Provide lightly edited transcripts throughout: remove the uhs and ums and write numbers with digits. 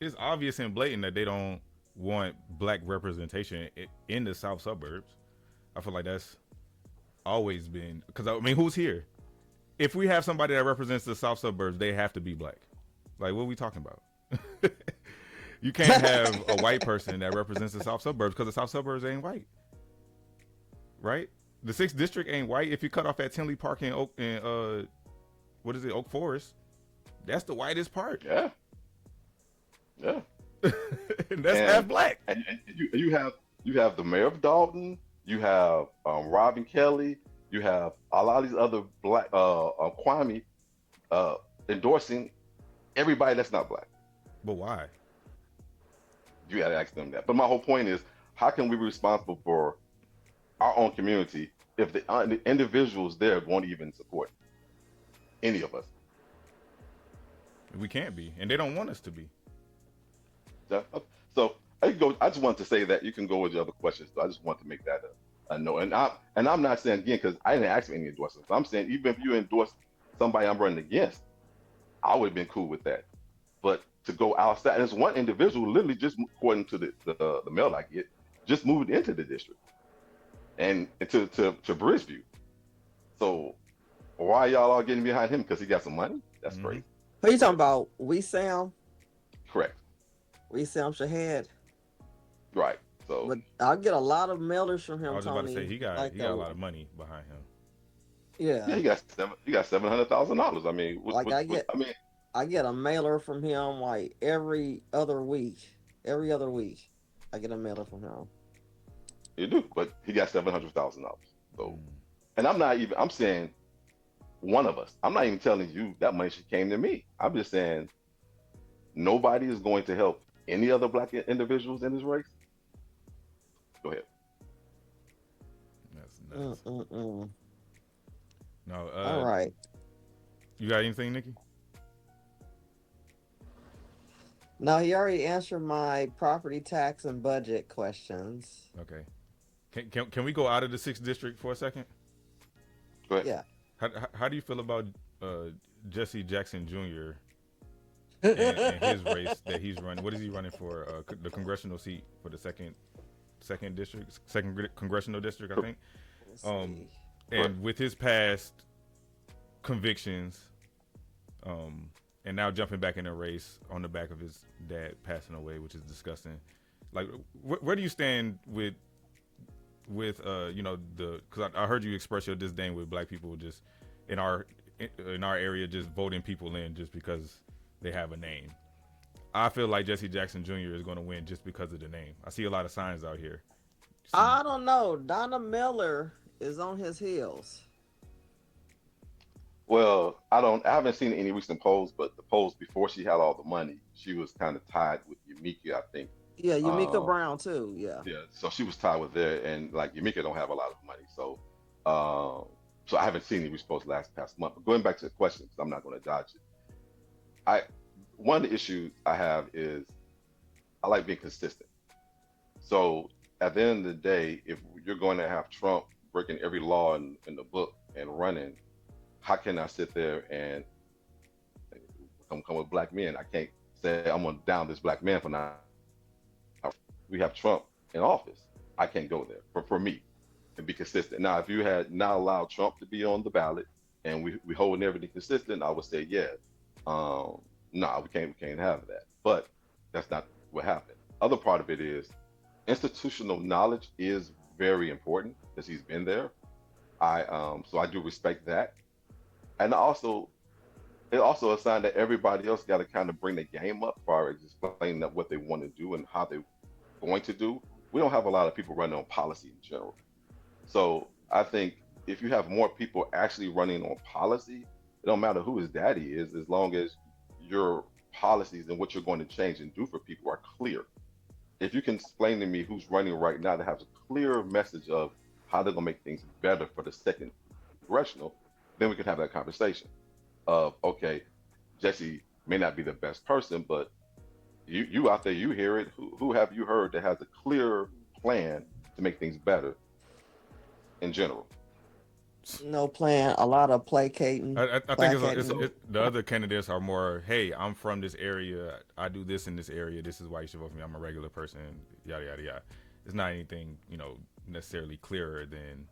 it's obvious and blatant that they don't want black representation in the South Suburbs. I feel like that's always been because I mean, who's here? If we have somebody that represents the South Suburbs, they have to be black. Like, what are we talking about? You can't have a white person that represents the South Suburbs because the South Suburbs ain't white, right? The sixth district ain't white. If you cut off at Tinley Park in Oak and what is it, Oak Forest, that's the whitest part. Yeah, yeah. And that's half And, black. you have the mayor of Dalton, you have Robin Kelly, you have a lot of these other black Kwame uh, endorsing everybody that's not black. But why? You got to ask them that. But my whole point is, how can we be responsible for our own community if the individuals there won't even support any of us? We can't be, and they don't want us to be. So, so I can go. I just wanted to say that you can go with the other questions. So I just want to make that a no. And I'm not saying again because I didn't ask for any endorsements. I'm saying even if you endorse somebody I'm running against, I would have been cool with that. But to go outside, and there's one individual literally just according to the mail I get, just moved into the district and to Bridgeview. So why y'all all getting behind him? Because he got some money? That's Mm-hmm. crazy. Who you talking about? We Sam? Correct. We Sam Shahed. Right. So But I'll get a lot of mailers from him, I was just about to Tony. say he got Like he got a lot of money behind him. yeah, yeah. he got $700,000. I mean, Like I mean, I get a mailer from him like every other week. Every other week. I get a mailer from him. you do, but he got $700,000. So, Mm. and I'm saying one of us. I'm not even telling you that money should came to me. I'm just saying nobody is going to help any other black individuals in this race. Go ahead. That's nuts. Mm-mm-mm. No, All right. you got anything, Nikki? Now he already answered my property tax and budget questions. Okay. Can we go out of the sixth district for a second? Go ahead. Yeah. How do you feel about uh, Jesse Jackson Jr. Let's and his race that he's running? What is he running for? The congressional seat for the second district, second congressional district, I think. Um, see. Correct. and with his past convictions, and now jumping back in the race on the back of his dad passing away, which is disgusting. Like, where do you stand with because I heard you express your disdain with black people just in our area just voting people in just because they have a name. I feel like Jesse Jackson Jr. is going to win just because of the name. I see a lot of signs out here. I don't know. Donna Miller is on his heels. Well, I haven't seen any recent polls, but the polls before she had all the money, she was kind of tied with Yamika, I think. Yeah, Yamika Um, Brown too. Yeah. yeah, so she was tied with there, and like Yamika don't have a lot of money, um, so I haven't seen any recent polls past month. But going back to the question, because I'm not going to dodge it. I One of the issues I have is I like being consistent. So at the end of the day, if you're going to have Trump breaking every law in the book and running, how can I sit there and come with black men? I can't say I'm going to down this black man for not. We have Trump in office. I can't go there for me and be consistent. Now, if you had not allowed Trump to be on the ballot and we holding everything consistent, I would say yeah. No, we can't have that. But that's not what happened. Other part of it is institutional knowledge is very important because he's been there. So I do respect that, and also it's also a sign that everybody else got to kind of bring the game up as far as explaining that what they want to do and how they're going to do. We don't have a lot of people running on policy in general. So I think if you have more people actually running on policy, it don't matter who his daddy is, as long as your policies and what you're going to change and do for people are clear. If you can explain to me who's running right now that has a clear message of how they're going to make things better for the second congressional, then we can have that conversation of, okay, Jesse may not be the best person, but you out there, you hear it. Who have you heard that has a clear plan to make things better in general? No plan. A lot of placating, I think placating. the other candidates are more, hey, I'm from this area. I do this in this area. This is why you should vote for me. I'm a regular person. Yada yada yada. It's not anything necessarily clearer than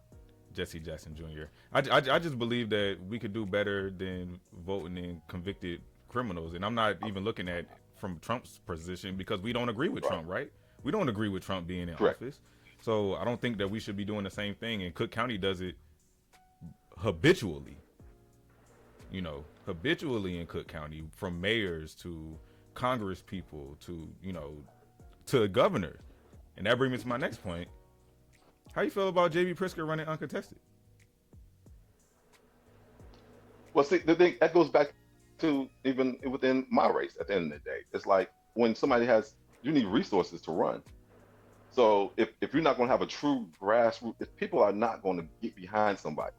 Jesse Jackson Jr. I just believe that we could do better than voting in convicted criminals, and I'm not even looking at from Trump's position because we don't agree with Right. Trump, right? We don't agree with Trump being in Correct. office, so I don't think that we should be doing the same thing. And Cook County does it habitually, habitually in Cook County, from mayors to Congress people to to the governor. And that brings me to my next point. How you feel about JB Pritzker running uncontested? Well, see, the thing that goes back to even within my race. At the end of the day, it's like when somebody has, you need resources to run. So if you're not going to have a true grassroots, if people are not going to get behind somebody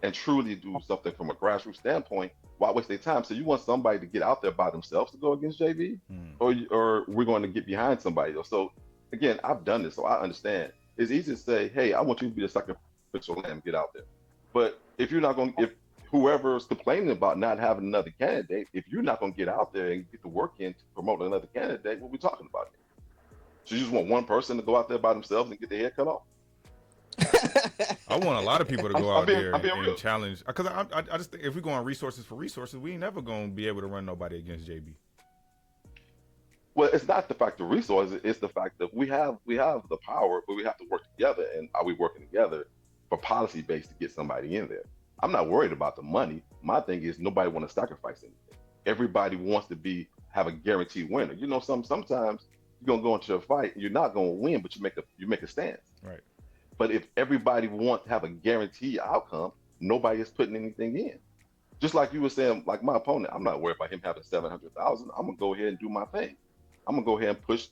and truly do something from a grassroots standpoint, why waste their time? So you want somebody to get out there by themselves to go against JB, Hmm. or we're going to get behind somebody else. So again, I've done this, so I understand. It's easy to say, hey, I want you to be the sacrificial lamb, get out there. But if you're not going, if whoever's complaining about not having another candidate, if you're not going to get out there and get the work in to promote another candidate, what are we talking about here? So you just want one person to go out there by themselves and get their head cut off? I want a lot of people to go I'm out being there I'm being and real. challenge. Because I just think if we go on resources for resources, we ain't never gonna be able to run nobody against JB. Well, it's not the fact of resources; it's the fact that we have the power, but we have to work together. And are we working together for policy base to get somebody in there? I'm not worried about the money. My thing is nobody want to sacrifice anything. Everybody wants to be have a guaranteed winner. Sometimes you're gonna go into a fight and you're not gonna win, but you make a stance. Right. But if everybody wants to have a guaranteed outcome, nobody is putting anything in. Just like you were saying, like my opponent, I'm not worried about him having 700,000. I'm gonna go ahead and do my thing. I'm gonna go ahead and push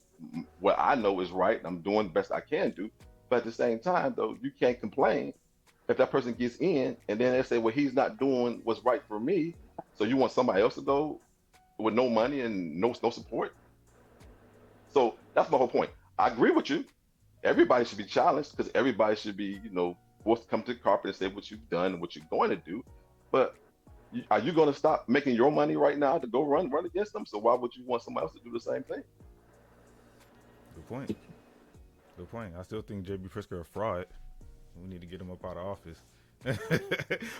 what I know is right. And I'm doing the best I can do. But at the same time, though, you can't complain if that person gets in and then they say, well, he's not doing what's right for me. So you want somebody else to go with no money and no support? So that's my whole point. I agree with you. Everybody should be challenged because everybody should be, forced to come to the carpet and say what you've done and what you're going to do. But are you going to stop making your money right now to go run against them? So why would you want somebody else to do the same thing? Good point. Good point. I still think JB Pritzker a fraud. We need to get him up out of office.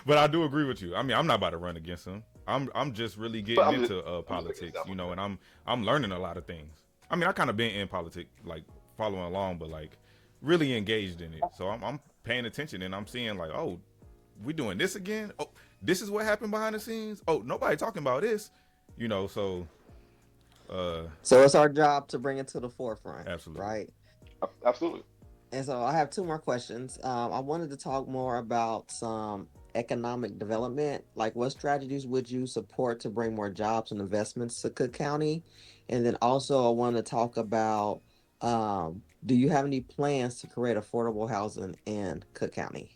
But I do agree with you. I mean, I'm not about to run against him. I'm just really But getting into politics, and I'm learning a lot of things. I mean, I kind of been in politics, like following along, but like really engaged in it. So I'm paying attention, and I'm seeing like, oh, we doing this again. Oh, this is what happened behind the scenes. Oh, nobody talking about this. So So it's our job to bring it to the forefront, absolutely. right? absolutely. And so I have two more questions. I wanted to talk more about some economic development. Like, what strategies would you support to bring more jobs and investments to Cook County? And then also, I want to talk about, do you have any plans to create affordable housing in Cook County?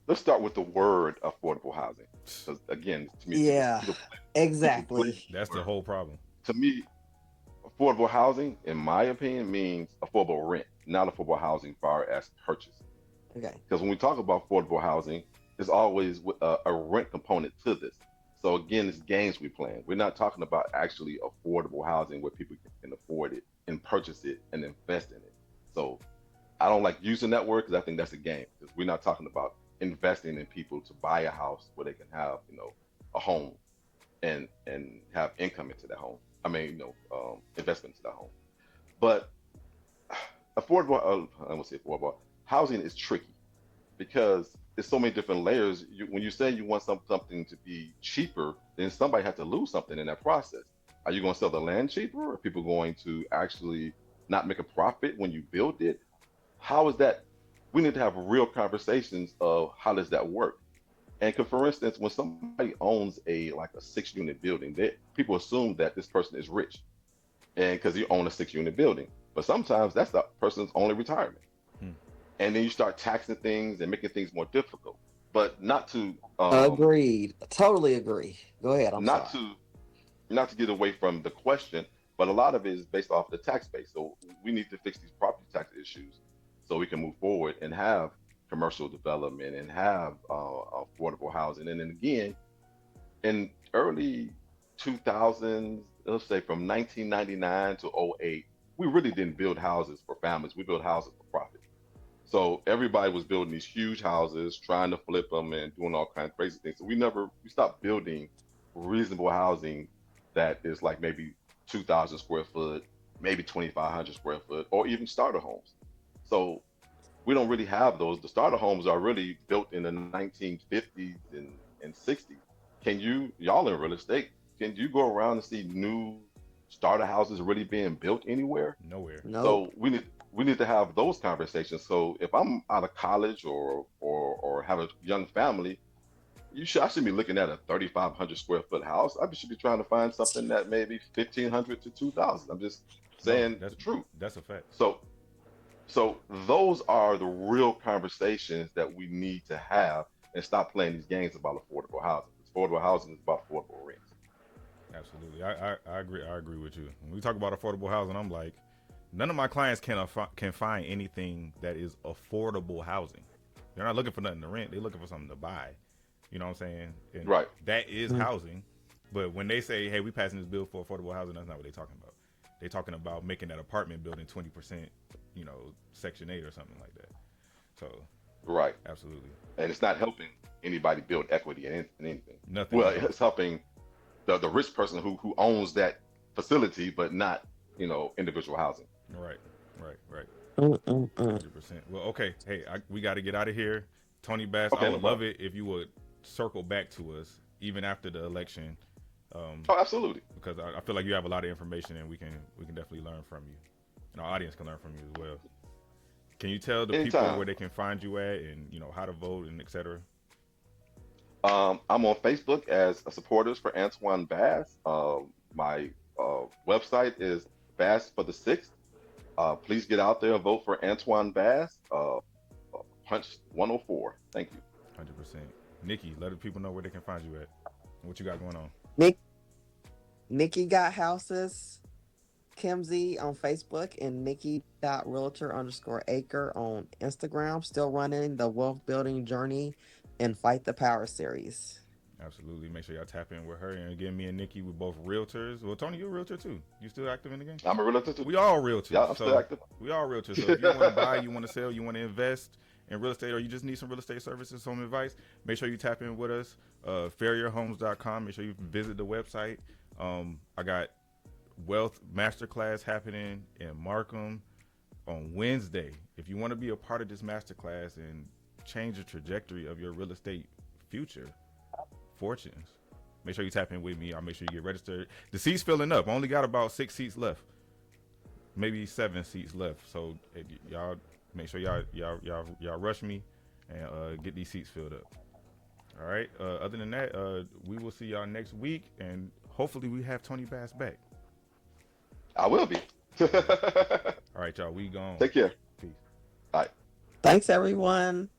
Let's start with the word affordable housing. Because again, to me, Yeah, people play exactly. That's the word. whole problem. To me, affordable housing, in my opinion, means affordable rent, not affordable housing far as purchase. Okay. Because when we talk about affordable housing, there's always a rent component to this. So again, it's games we're playing. We're not talking about actually affordable housing where people can afford it and purchase it and invest in it. So I don't like using that word because I think that's a game. Because we're not talking about investing in people to buy a house where they can have, a home and have income into that home. I mean, investment into that home. But affordable, I won't say affordable housing is tricky because there's so many different layers. When you say you want something to be cheaper, then somebody has to lose something in that process. Are you going to sell the land cheaper? Are people going to actually not make a profit when you build it? How is that? We need to have real conversations of how does that work. And for instance, when somebody owns a 6 unit building, people assume that this person is rich, and because you own a 6 unit building, but sometimes that's the person's only retirement, Hmm. and then you start taxing things and making things more difficult. But Agreed. Totally agree. Go ahead. I'm not sorry. to not to get away from the question, but a lot of it is based off the tax base. So we need to fix these property tax issues so we can move forward and have commercial development and have affordable housing. And then again, in early 2000s, let's say from 1999 to '08, we really didn't build houses for families. We built houses for profit. So everybody was building these huge houses, trying to flip them and doing all kinds of crazy things. So we stopped building reasonable housing that is like maybe 2,000 square foot, maybe 2,500 square foot, or even starter homes. So we don't really have those. The starter homes are really built in the 1950s and 60s. Y'all in real estate, can you go around and see new starter houses really being built anywhere? Nowhere. Nope. So we need to have those conversations. So if I'm out of college or have a young family, I should be looking at a 3,500 square foot house. I should be trying to find something that maybe 1,500 to 2,000. I'm just No, saying the truth. that's a fact. So those are the real conversations that we need to have and stop playing these games about affordable housing. Affordable housing is about affordable rents. Absolutely. I agree. I agree with you. When we talk about affordable housing, I'm like, none of my clients can find anything that is affordable housing. They're not looking for nothing to rent. They're looking for something to buy. You know what I'm saying? And Right. that is housing. But when they say, hey, we passing this bill for affordable housing, that's not what they're talking about. They're talking about making that apartment building 20%, Section 8 or something like that. So, Right. absolutely. And it's not helping anybody build equity in anything. Nothing. Well, it's helping the rich person who owns that facility, but not, individual housing. Right. 100%. 100%. Well, okay. Hey, we got to get out of here. Tony Bass, Okay, I no would love problem. it if you would circle back to us even after the election, Oh, absolutely. because I feel like you have a lot of information and we can definitely learn from you, and our audience can learn from you as well. Can you tell the people Anytime. where they can find you at, and how to vote and etc.? I'm on Facebook as a supporters for Antoine Bass. My website is Bass for the Sixth. Please get out there and vote for Antoine Bass. Punch 104. Thank you. 100%. Nikki, let the people know where they can find you at and what you got going on. Nikki got houses. Kimsey on Facebook and Nikki.realtor_acre on Instagram. Still running the wealth building journey and fight the power series. Absolutely. Make sure y'all tap in with her. And again, me and Nikki, we're both realtors. Well, Tony, you're a realtor too. You still active in the game? I'm a realtor too. We all realtors. Yeah, I'm still So active. we all realtors. So if you want to buy, you want to sell, you want to invest in real estate, or you just need some real estate services, some advice, make sure you tap in with us. Farrierhomes.com. Make sure you visit the website. I got wealth masterclass happening in Markham on Wednesday. If you want to be a part of this masterclass and change the trajectory of your real estate future fortunes, make sure you tap in with me. I'll make sure you get registered. The seats filling up. I only got about 6 seats left, maybe 7 seats left. So y'all make sure y'all rush me and get these seats filled up. All right. Other than that, we will see y'all next week, and hopefully we have Tony Bass back. I will be. All right, y'all. We gone. Take care. Peace. Bye. Thanks, everyone.